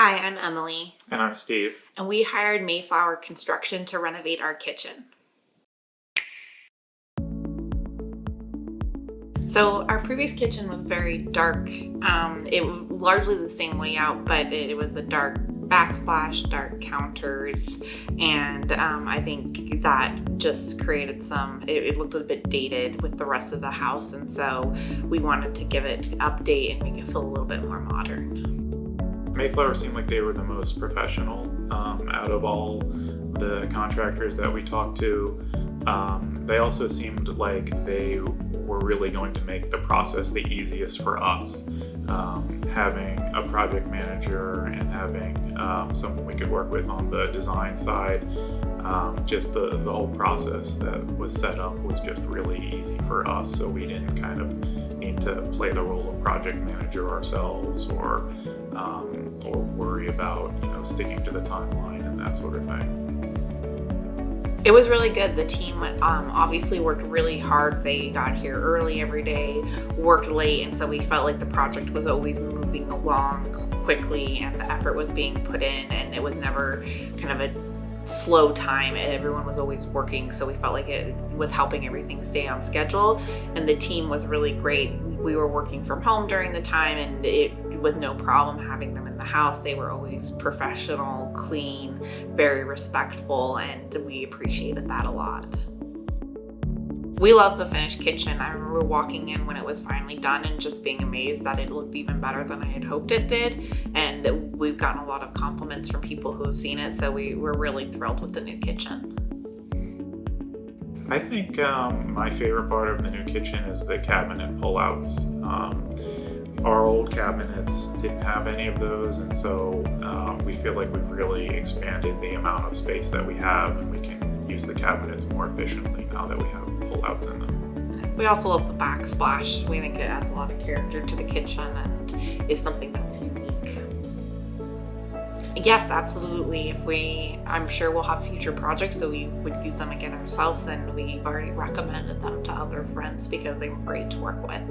Hi, I'm Emily, And I'm Steve. and we hired Mayflower Construction to renovate our kitchen. So our previous kitchen was very dark. It was largely the same layout, but it was a dark backsplash, dark counters, and I think that just created it looked a bit dated with the rest of the house, and so we wanted to give it an update and make it feel a little bit more modern. Mayflower seemed like they were the most professional out of all the contractors that we talked to. They also seemed like they were really going to make the process the easiest for us. Having a project manager and having someone we could work with on the design side, just the whole process that was set up was just really easy for us, so we didn't kind of need to play the role of project manager ourselves or worry about sticking to the timeline and that sort of thing. It was really good. The team obviously worked really hard. They got here early every day, worked late, and so we felt like the project was always moving along quickly and the effort was being put in, and it was never kind of a slow time, and everyone was always working, so we felt like it was helping everything stay on schedule, and the team was really great. We were working from home during the time, and it was no problem having them in the house. They were always professional, clean, very respectful, and we appreciated that a lot. We love the finished kitchen. I remember walking in when it was finally done and just being amazed that it looked even better than I had hoped it did. And we've gotten a lot of compliments from people who have seen it, so we're really thrilled with the new kitchen. I think my favorite part of the new kitchen is the cabinet pullouts. Our old cabinets didn't have any of those, and so we feel like we've really expanded the amount of space that we have, and we can use the cabinets more efficiently now that we have pullouts in them. We also love the backsplash. We think it adds a lot of character to the kitchen and is something that's unique. Yes, absolutely. I'm sure we'll have future projects, so we would use them again ourselves, and we've already recommended them to other friends because they were great to work with.